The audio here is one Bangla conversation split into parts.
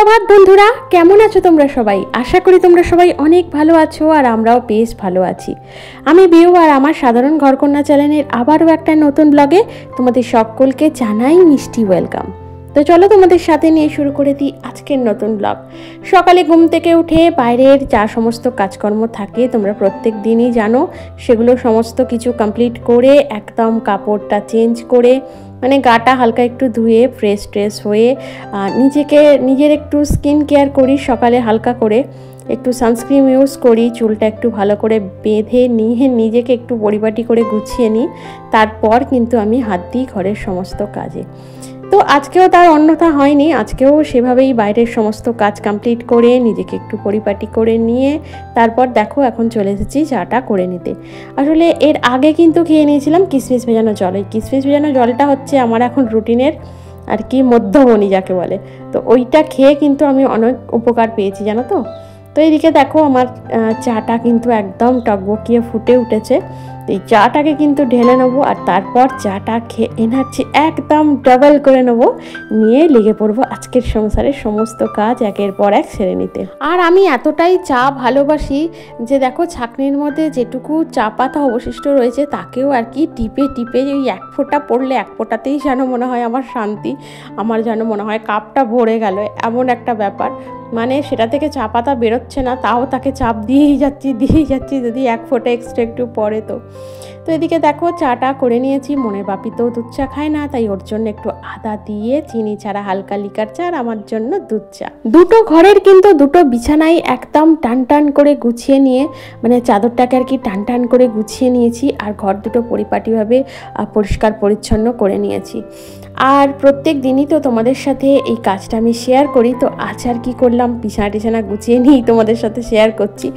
সুপ্রভাত বন্ধুরা, কেমন আছো তোমরা সবাই? আশা করি তোমরা সবাই অনেক ভালো আছো আর আমরাও বেশ ভালো আছি। আমি বিউ আর আমার সাধারণ ঘরকন্যা চ্যানেলের আবারও একটা নতুন ব্লগে তোমাদের সকলকে জানাই মিষ্টি ওয়েলকাম। তো চলো তোমাদের সাথে নিয়ে শুরু করে দিই আজকের নতুন ব্লগ। সকালে ঘুম থেকে উঠে বাইরের যা সমস্ত কাজকর্ম থাকে তোমরা প্রত্যেক দিনই জানো, সেগুলো সমস্ত কিছু কমপ্লিট করে একদম কাপড়টা চেঞ্জ করে মানে গাটা হালকা একটু ধুয়ে ফ্রেশ হয়ে নিজের একটু স্কিন কেয়ার করি। সকালে হালকা করে একটু সানস্ক্রিন ইউজ করি, চুলটা একটু ভালো করে বেঁধে নিয়ে নিজেকে একটু পরিপাটি করে গুছিয়ে নিই। তারপর কিন্তু আমি হাত দিই ঘরের সমস্ত কাজে। তো আজকেও তার অন্যথা হয়নি, আজকেও সেভাবেই বাইরের সমস্ত কাজ কমপ্লিট করে নিজেকে একটু পরিপাটি করে নিয়ে তারপর দেখো এখন চলে এসেছি চাটা করে নিতে। আসলে এর আগে কিন্তু খেয়ে নিয়েছিলাম কিশমিশ ভেজানো জল। এই কিশমিশ ভেজানো জলটা হচ্ছে আমার এখন রুটিনের আর কি মধ্যমণি যাকে বলে। তো ওইটা খেয়ে কিন্তু আমি অনেক উপকার পেয়েছি জানো তো। তো এইদিকে দেখো আমার চাটা কিন্তু একদম টকবকিয়ে ফুটে উঠেছে। এই চাটাকে কিন্তু ঢেলে নেবো আর তারপর চাটা খেয়ে এনার্জি একদম ডাবল করে নেবো, নিয়ে লেগে পড়বো আজকের সংসারের সমস্ত কাজ একের পর এক সেরে নিতে। আর আমি এতটাই চা ভালোবাসি যে দেখো ছাঁকনির মধ্যে যেটুকু চা পাতা অবশিষ্ট রয়েছে তাকেও আর কি টিপে ওই এক ফোঁটা পড়লে এক ফোঁটাতেই যেন মনে হয় আমার শান্তি, আমার যেন মনে হয় কাপটা ভরে গেল, এমন একটা ব্যাপার। মানে সেটা থেকে চা পাতা বেরোচ্ছে না, তাও তাকে চাপ দিয়েই যাচ্ছি যদি এক ফোঁটা এক্সট্রা একটু পড়ে। তো এদিকে দেখো চাটা করে নিয়েছি। মনের বাপি তো দুধ চা খায় না, তাই ওর জন্য একটু আদা দিয়ে চিনি ছাড়া হালকা লিকার চা, আর আমার জন্য দুধ চা। দুটো ঘরের কিন্তু দুটো বিছানায় একদম টান করে গুছিয়ে নিয়ে মানে চাদরটাকে আর কি টান করে গুছিয়ে নিয়েছি, আর ঘর দুটো পরিপাটিভাবে পরিষ্কার পরিচ্ছন্ন করে নিয়েছি। আর প্রত্যেক দিনই তো তোমাদের সাথে এই কাজটা আমি শেয়ার করি, তো আজ আর কি করলাম বিছানা গুছিয়ে নিয়েই তোমাদের সাথে শেয়ার করছি।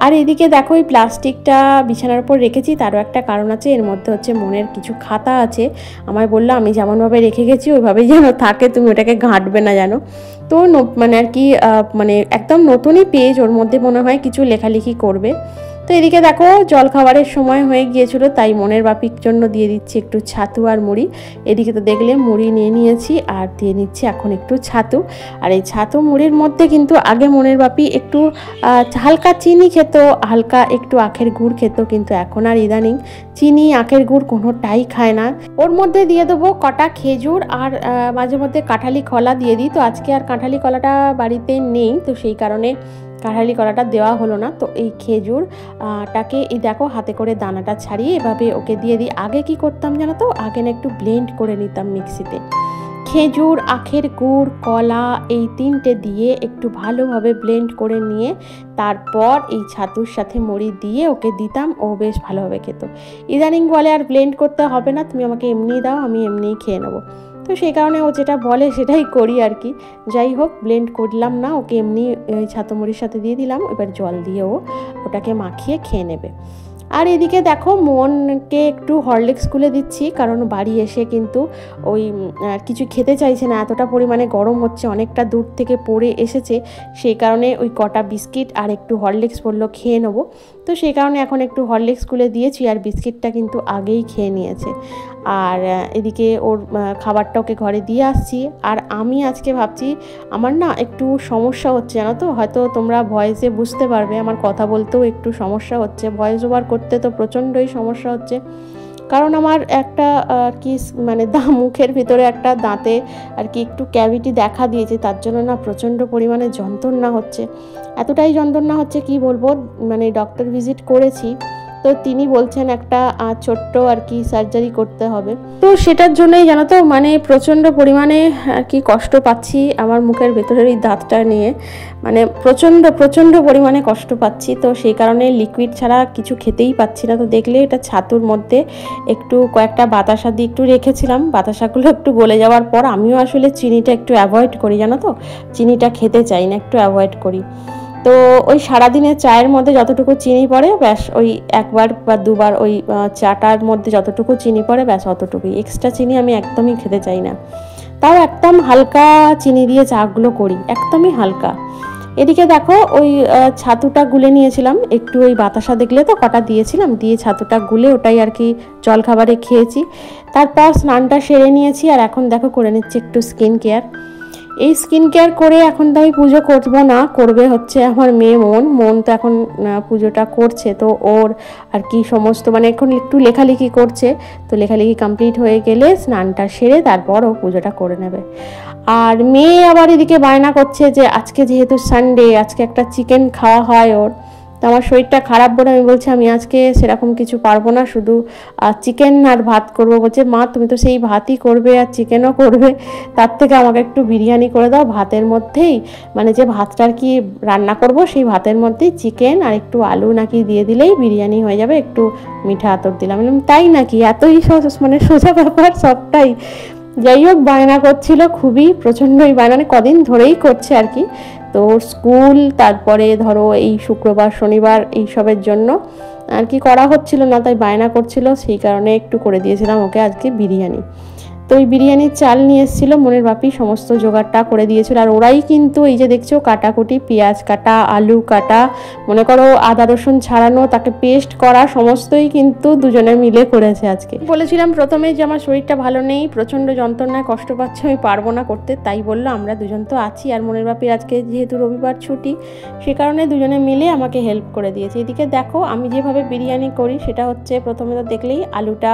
আর এদিকে দেখো এই প্লাস্টিকটা বিছানার উপর রেখেছি, তারও একটা কারণ আছে। এর মধ্যে হচ্ছে মনের কিছু খাতা আছে। আমায় বললো আমি যেমনভাবে রেখে গেছি ওইভাবেই যেন থাকে, তুমি ওটাকে ঘাঁটবে না জানো। তো মানে আর কি মানে একদম নতুনই পেজ, ওর মধ্যে মনে হয় কিছু লেখালেখি করবে। তো এদিকে দেখো জল খাবারের সময় হয়ে গিয়েছিল, তাই মনের বাপির জন্য দিয়ে দিচ্ছি একটু ছাতু আর মুড়ি। এদিকে তো দেখলে মুড়ি নিয়ে নিয়েছি আর দিয়ে নিচ্ছি এখন একটু ছাতু। আর এই ছাতু মুড়ির মধ্যে কিন্তু আগে মনের বাপি একটু হালকা চিনি খেত, হালকা একটু আখের গুড় খেত, কিন্তু এখন আর ইদানিং চিনি আখের গুড় কোনোটাই খায় না। ওর মধ্যে দিয়ে দেবো কটা খেজুর আর মাঝে মধ্যে কাঁঠালি কলা দিয়ে দিই। তো আজকে আর কাঁঠালি কলাটা বাড়িতে নেই, তো সেই কারণে কাঁঠালি কলাটা দেওয়া হলো না। তো এই খেজুরটাকে এই দেখো হাতে করে দানাটা ছাড়িয়ে এভাবে ওকে দিয়ে দিই। আগে কি করতাম জানো তো, আগে না একটু ব্লেন্ড করে নিতাম মিক্সিতে। খেজুর, আখের গুড়, কলা এই তিনটে দিয়ে একটু ভালোভাবে ব্লেন্ড করে নিয়ে তারপর এই ছাতুর সাথে মুড়ি দিয়ে ওকে দিতাম, ও বেশ ভালোভাবে খেত। ইদানিং বলে আর ব্লেন্ড করতে হবে না, তুমি আমাকে এমনিই দাও, আমি এমনিই খেয়ে নেবো। তো সেই কারণে ও যেটা বলে সেটাই করি আর কি। যাই হোক, ব্লেন্ড করলাম না, ওকে এমনি ছাতু মুড়ির সাথে দিয়ে দিলাম। এবার জল দিয়ে ওটাকে মাখিয়ে খেয়ে নেবে। আর এদিকে দেখো মনকে একটু হরলিক্স গুলে দিচ্ছি, কারণ বাড়ি এসে কিন্তু ওই কিছু খেতে চাইছে না, এতটা পরিমাণে গরম হচ্ছে, অনেকটা দূর থেকে পড়ে এসেছে। সেই কারণে ওই কটা বিস্কিট আর একটু হরলিক্স বললো খেয়ে নেবো। তো সেই কারণে এখন একটু হরলিক্স গুলে দিয়েছি, আর বিস্কিটটা কিন্তু আগেই খেয়ে নিয়েছে। আর এদিকে ওর খাবারটা ওকে ঘরে দিয়ে আসছি। আর আমি আজকে ভাবছি আমার না একটু সমস্যা হচ্ছে জানো তো, হয়তো তোমরা ভয়েসে বুঝতে পারবে, আমার কথা বলতেও একটু সমস্যা হচ্ছে, ভয়েস ওভার করতে তো প্রচণ্ডই সমস্যা হচ্ছে। কারণ আমার একটা আর কি মানে মুখের ভিতরে একটা দাঁতে আর কি একটু ক্যাভিটি দেখা দিয়েছে, তার জন্য না প্রচণ্ড পরিমাণে যন্ত্রণা হচ্ছে। এতটাই যন্ত্রণা হচ্ছে কি বলবো, মানে ডক্টর ভিজিট করেছি, তো তিনি বলছেন একটা ছোট্ট আর কি সার্জারি করতে হবে। তো সেটার জন্যই জানো তো মানে প্রচণ্ড পরিমাণে আর কি কষ্ট পাচ্ছি আমার মুখের ভেতরের এই দাঁতটা নিয়ে, মানে প্রচণ্ড পরিমাণে কষ্ট পাচ্ছি। তো সেই কারণে লিকুইড ছাড়া কিছু খেতেই পাচ্ছি না। তো দেখলে এটা ছাতুর মধ্যে একটু কয়েকটা বাতাসা দিয়ে একটু রেখেছিলাম, বাতাসাগুলো একটু গলে যাওয়ার পর আমিও আসলে চিনিটা একটু অ্যাভয়েড করি জানো তো, চিনিটা খেতে চাই না, একটু অ্যাভয়েড করি। তো ওই সারাদিনের চায়ের মধ্যে যতটুকু চিনি পড়ে ব্যাস ওই একবার বা দুবার ওই চাটার মধ্যে যতটুকু চিনি পড়ে ব্যাস অতটুকুই, এক্সট্রা চিনি আমি একদমই খেতে চাই না। তাও একদম হালকা চিনি দিয়ে চাগুলো করি, একদমই হালকা। এদিকে দেখো ওই ছাতুটা গুলে নিয়েছিলাম, একটু ওই বাতাসা দেখলে তো কটা দিয়েছিলাম, দিয়ে ছাতুটা গুলে ওটাই আর কি জল খাবারে খেয়েছি। তারপর স্নানটা সেরে নিয়েছি, আর এখন দেখো করে নিচ্ছি একটু স্কিন কেয়ার। এই স্কিন কেয়ার করে এখন তো আমি পুজো করবো না, করবে হচ্ছে আমার মেয়ে মন তো এখন পুজোটা করছে। তো ওর আর কি সমস্ত মানে এখন একটু লেখালেখি করছে, তো লেখালেখি কমপ্লিট হয়ে গেলে স্নানটা সেরে তারপর ও পুজোটা করে নেবে। আর মেয়ে আবার এদিকে বায়না করছে যে আজকে যেহেতু সানডে, আজকে একটা চিকেন খাওয়া হয় ওর। তো আমার শরীরটা খারাপ বলে আমি বলছি আমি আজকে সেরকম কিছু পারবো না, শুধু চিকেন আর ভাত করবো। বলছে মা তুমি তো সেই ভাতই করবে আর চিকেনও করবে, তার থেকে আমাকে একটু বিরিয়ানি করে দাও ভাতের মধ্যেই, মানে যে ভাতটা আর কি রান্না করব সেই ভাতের মধ্যেই চিকেন আর একটু আলু নাকি দিয়ে দিলেই বিরিয়ানি হয়ে যাবে, একটু মিঠা আতর দিলাম। তাই নাকি, এতই মানে সোজা ব্যাপার সবটাই। যাই হোক বায়না করছিল খুবই, প্রচণ্ডই বায়না, মানে কদিন ধরেই করছে আর কি। তো স্কুল তারপরে ধরো এই শুক্রবার শনিবার এইসবের জন্য আর কি করা হচ্ছিল না, তাই বায়না করছিল, সেই কারণে একটু করে দিয়েছিলাম ওকে আজকে বিরিয়ানি। তো ওই বিরিয়ানির চাল নিয়ে এসেছিলো মনের বাপি, সমস্ত জোগাড়টা করে দিয়েছিল। আর ওরাই কিন্তু এই যে দেখছো কাটাকুটি, পেঁয়াজ কাটা, আলু কাটা, মনে করো আদা রসুন ছাড়ানো, তাকে পেস্ট করা, সমস্তই কিন্তু দুজনে মিলে করেছে আজকে। বলেছিলাম প্রথমে যে আমার শরীরটা ভালো নেই, প্রচণ্ড যন্ত্রণায় কষ্ট পাচ্ছে, আমি পারবো না করতে, তাই বললো আমরা দুজন তো আছি। আর মনের বাপির আজকে যেহেতু রবিবার ছুটি, সে কারণে দুজনে মিলে আমাকে হেল্প করে দিয়েছে। এদিকে দেখো আমি যেভাবে বিরিয়ানি করি সেটা হচ্ছে, প্রথমে তো দেখলেই আলুটা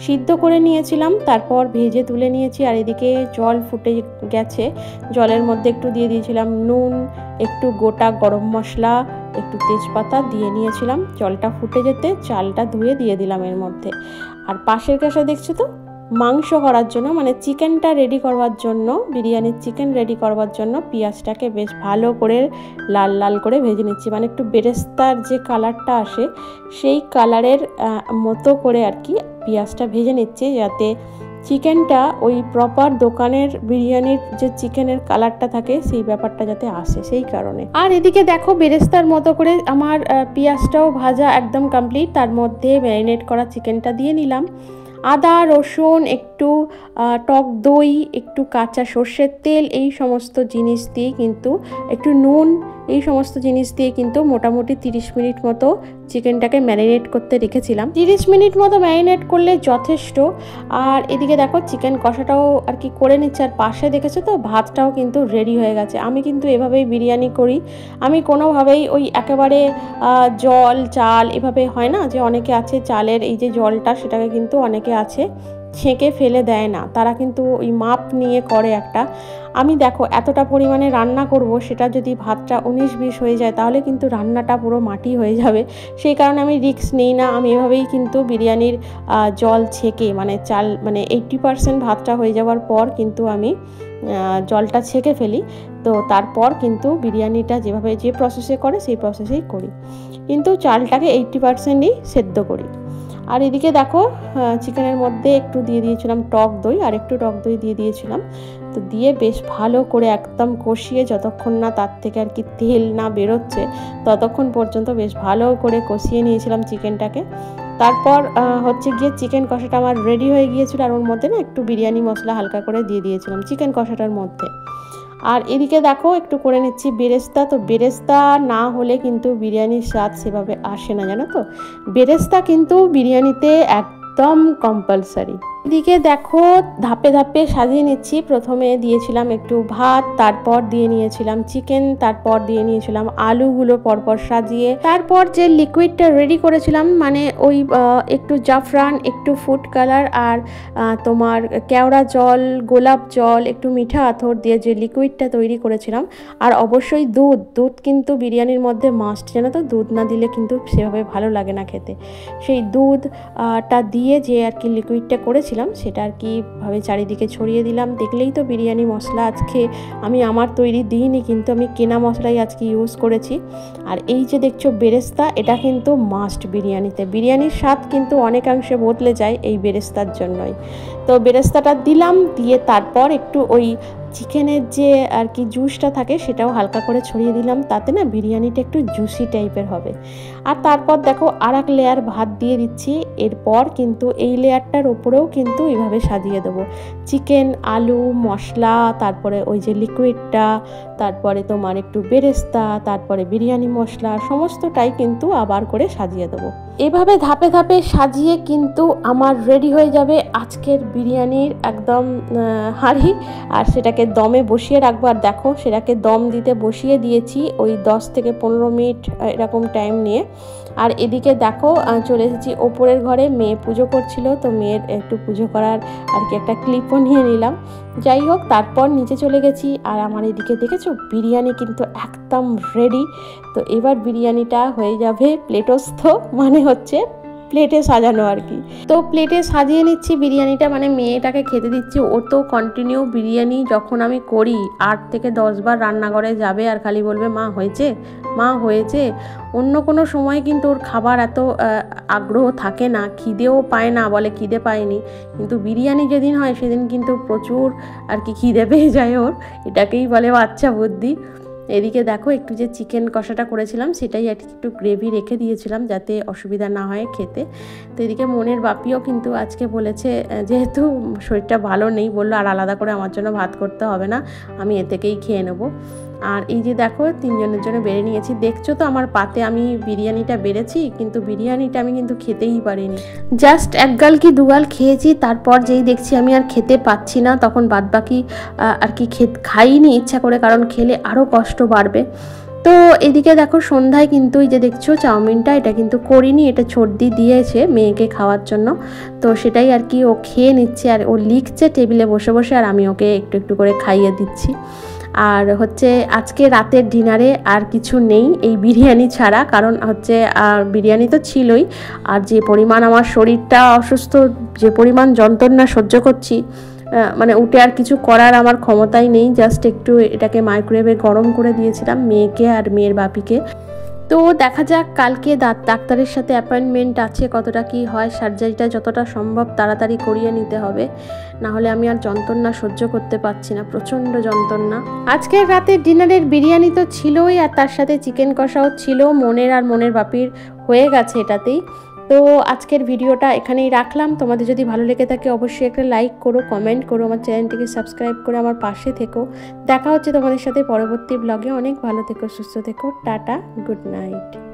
সিদ্ধ করে নিয়েছিলাম, তারপর ভেজে তুলে নিয়েছি। আর এদিকে জল ফুটে গেছে, জলের মধ্যে একটু দিয়ে দিয়েছিলাম নুন, একটু গোটা গরম মশলা, একটু তেজপাতা দিয়ে নিয়েছিলাম। জলটা ফুটে যেতে চালটা ধুয়ে দিয়ে দিলাম এর মধ্যে। আর পাশের গ্যাসে দেখছো তো মাংস করার জন্য, মানে চিকেনটা রেডি করবার জন্য, বিরিয়ানির চিকেন রেডি করবার জন্য পেঁয়াজটাকে বেশ ভালো করে লাল লাল করে ভেজে নিচ্ছি, মানে একটু বেরেস্তার যে কালারটা আসে সেই কালারের মতো করে আর কি পেঁয়াজটা ভেজে নিচ্ছি, যাতে চিকেনটা ওই প্রপার দোকানের বিরিয়ানির যে চিকেনের কালারটা থাকে সেই ব্যাপারটা যাতে আসে, সেই কারণে। আর এদিকে দেখো বেরেস্তার মতো করে আমার পেঁয়াজটাও ভাজা একদম কমপ্লিট, তার মধ্যে ম্যারিনেট করা চিকেনটা দিয়ে নিলাম। আদা রসুন, একটু টক দই, একটু কাঁচা সর্ষের তেল, এই সমস্ত জিনিস দিয়ে কিন্তু একটু নুন, এই সমস্ত জিনিস দিয়ে কিন্তু মোটামুটি 30 মিনিট মতো চিকেনটাকে ম্যারিনেট করতে রেখেছিলাম। 30 মিনিট মতো ম্যারিনেট করলে যথেষ্ট। আর এদিকে দেখো চিকেন কষাটাও আর কি করে নিচ্ছে, আর পাশে দেখেছো তো ভাতটাও কিন্তু রেডি হয়ে গেছে। আমি কিন্তু এভাবেই বিরিয়ানি করি, আমি কোনোভাবেই ওই একেবারে জল চাল এভাবে হয় না, যে অনেকে আছে চালের এই যে জলটা সেটাকে কিন্তু অনেকে আছে ছেঁকে ফেলে দেয় না, তারা কিন্তু ওই মাপ নিয়ে করে একটা। আমি দেখো এতটা পরিমাণে রান্না করব, সেটা যদি ভাতটা 19-20 হয়ে যায় তাহলে কিন্তু রান্নাটা পুরো মাটি হয়ে যাবে, সেই কারণে আমি রিস্ক নিই না। আমি এভাবেই কিন্তু বিরিয়ানির জল ছেঁকে, মানে চাল মানে 80% ভাতটা হয়ে যাওয়ার পর কিন্তু আমি জলটা ছেঁকে ফেলি। তো তারপর কিন্তু বিরিয়ানিটা যেভাবে যে প্রসেসে করে সেই প্রসেসেই করি, কিন্তু চালটাকে 80%ই সেদ্ধ করি। আর এদিকে দেখো চিকেনের মধ্যে একটু দিয়ে দিয়েছিলাম টক দই, আর একটু টক দই দিয়ে দিয়েছিলাম। তো দিয়ে বেশ ভালো করে একদম কষিয়ে, যতক্ষণ না তার থেকে আর কি তেল না বেরোচ্ছে ততক্ষণ পর্যন্ত বেশ ভালো করে কষিয়ে নিয়েছিলাম চিকেনটাকে। তারপর হচ্ছে গিয়ে চিকেন কষাটা আমার রেডি হয়ে গিয়েছিল, আর ওর মধ্যে না একটু বিরিয়ানি মশলা হালকা করে দিয়ে দিয়েছিলাম চিকেন কষাটার মধ্যে। আর এদিকে দেখো একটু করে নিচ্ছি বেরেস্তা। তো বেরেস্তা না হলে কিন্তু বিরিয়ানির স্বাদ সেভাবে আসে না, জানো তো। বেরেস্তা কিন্তু বিরিয়ানিতে একদম কম্পালসারি। এদিকে দেখো ধাপে ধাপে সাজিয়ে নিচ্ছি। প্রথমে দিয়েছিলাম একটু ভাত, তারপর দিয়ে নিয়েছিলাম চিকেন, তারপর দিয়ে নিয়েছিলাম আলুগুলো পরপর সাজিয়ে, তারপর যে লিকুইডটা রেডি করেছিলাম, মানে ওই একটু জাফরান, একটু ফুড কালার, আর তোমার কেওড়া জল, গোলাপ জল, একটু মিঠা আতর দিয়ে যে লিকুইডটা তৈরি করেছিলাম, আর অবশ্যই দুধ কিন্তু বিরিয়ানির মধ্যে মাস্ট, জানো তো। দুধ না দিলে কিন্তু সেভাবে ভালো লাগে না খেতে। সেই দুধটা দিয়ে যে আর কি লিকুইডটা করেছিলাম সেটা আর কি ভাবে চারিদিকে ছড়িয়ে দিলাম। দেখলেই তো বিরিয়ানি মশলা আজকে আমি আমার তৈরি দিইনি, কিন্তু আমি কেনা মশলাই আজকে ইউজ করেছি। আর এই যে দেখছো বেরেস্তা, এটা কিন্তু মাস্ট বিরিয়ানিতে। বিরিয়ানির স্বাদ কিন্তু অনেকাংশে বদলে যায় এই বেরেস্তার জন্যই। তো বেরেস্তাটা দিলাম, দিয়ে তারপর একটু ওই চিকেনের যে আর কি জুসটা থাকে সেটাও হালকা করে ছড়িয়ে দিলাম, তাতে না বিরিয়ানিটা একটু জুসি টাইপের হবে। আর তারপর দেখো আর এক লেয়ার ভাত দিয়ে দিচ্ছি। এরপর কিন্তু এই লেয়ারটার ওপরেও কিন্তু এইভাবে সাজিয়ে দেবো চিকেন, আলু, মশলা, তারপরে ওই যে লিকুইডটা, তারপরে তোমার একটু বেরেস্তা, তারপরে বিরিয়ানি মশলা, সমস্তটাই কিন্তু আবার করে সাজিয়ে দেবো। এভাবে ধাপে ধাপে সাজিয়ে কিন্তু আমার রেডি হয়ে যাবে আজকের বিরিয়ানির একদম হাঁড়ি। আর সেটাকে দমে বসিয়ে রাখবো। আর দেখো সেটাকে দম দিতে বসিয়ে দিয়েছি ওই 10 থেকে 15 মিনিট এরকম টাইম নিয়ে। আর এদিকে দেখো চলে এসেছি ওপরের ঘরে, মেয়ে পুজো করছিল, তো মেয়ের একটু পুজো করার আর কি একটা ক্লিপও নিয়ে নিলাম। যাই হোক, তারপর নিচে চলে গেছি। আর আমার এদিকে দেখেছো বিরিয়ানি কিন্তু একদম রেডি। তো এবার বিরিয়ানিটা হয়ে যাবে প্লেটস্থ, মানে হচ্ছে প্লেটে সাজানো আর কি। তো প্লেটে সাজিয়ে নিচ্ছি বিরিয়ানিটা, মানে মেয়েটাকে খেতে দিচ্ছি। ও তো কন্টিনিউ বিরিয়ানি যখন আমি করি 8 থেকে 10 বার রান্নাঘরে যাবে আর খালি বলবে মা হয়েছে, মা হয়েছে। অন্য কোনো সময় কিন্তু ওর খাবার এত আগ্রহ থাকে না, খিদেও পায় না, বলে খিদে পায়নি। কিন্তু বিরিয়ানি যেদিন হয় সেদিন কিন্তু প্রচুর আর কি খিদে পেয়ে যায় ওর। এটাকেই বলে বাচ্চা বুদ্ধি। এদিকে দেখো একটু যে চিকেন কষাটা করেছিলাম সেটাই একটু গ্রেভি রেখে দিয়েছিলাম যাতে অসুবিধা না হয় খেতে। তো এদিকে মনের বাপিও কিন্তু আজকে বলেছে, যেহেতু শরীরটা ভালো নেই, বললো আর আলাদা করে আমার জন্য ভাত করতে হবে না, আমি এ থেকেই খেয়ে নেবো। আর এই যে দেখো 3 জনের জন্য বেড়ে নিয়েছি। দেখছো তো আমার পাতে আমি বিরিয়ানিটা বেড়েছি, কিন্তু বিরিয়ানিটা আমি কিন্তু খেতেই পারিনি, জাস্ট 1 গাল কি 2 গাল খেয়েছি। তারপর যেই দেখছি আমি আর খেতে পাচ্ছি না, তখন বাদবাকি আর কি খাইনি ইচ্ছা করে, কারণ খেলে আরও কষ্ট বাড়বে। তো এদিকে দেখো সন্ধ্যায় কিন্তু এই যে দেখছো চাউমিনটা, এটা কিন্তু করিনি, এটা ছর্দি দিয়েছে মেয়েকে খাওয়ার জন্য। তো সেটাই আর কি ও খেয়ে নিচ্ছে, আর ও লিখছে টেবিলে বসে বসে, আর আমি ওকে একটু একটু করে খাইয়ে দিচ্ছি। আর হচ্ছে আজকে রাতের ডিনারে আর কিছু নেই এই বিরিয়ানি ছাড়া, কারণ হচ্ছে বিরিয়ানি তো ছিলই, আর যে পরিমাণ আমার শরীরটা অসুস্থ, যে পরিমাণ যন্ত্রণা সহ্য করছি, মানে উঠে আর কিছু করার আমার ক্ষমতাই নেই। জাস্ট একটু এটাকে মাইক্রোওয়েভে গরম করে দিয়েছিলাম মেয়েকে আর মেয়ের বাপিকে। তো দেখা যাক, কালকে ডাক্তারের সাথে অ্যাপয়েন্টমেন্ট আছে, কতটা কি হয়। সার্জারিটা যতটা সম্ভব তাড়াতাড়ি করিয়ে নিতে হবে, না হলে আমি আর যন্ত্রণা সহ্য করতে পারছি না, প্রচণ্ড যন্ত্রণা। আজকের রাতের ডিনারের বিরিয়ানি তো ছিলই, আর তার সাথে চিকেন কষাও ছিল। মনের আর মনের বাপির হয়ে গেছে এটাতেই। তো আজকের ভিডিওটা এখানেই রাখলাম। তোমাদের যদি ভালো লেগে থাকে অবশ্যই একটা লাইক করো, কমেন্ট করো, আমার চ্যানেলটিকে সাবস্ক্রাইব করে আমার পাশে থেকো। দেখা হচ্ছে তোমাদের সাথে পরবর্তী ব্লগে। অনেক ভালো থেকো, সুস্থ থেকো, টাটা, গুড নাইট।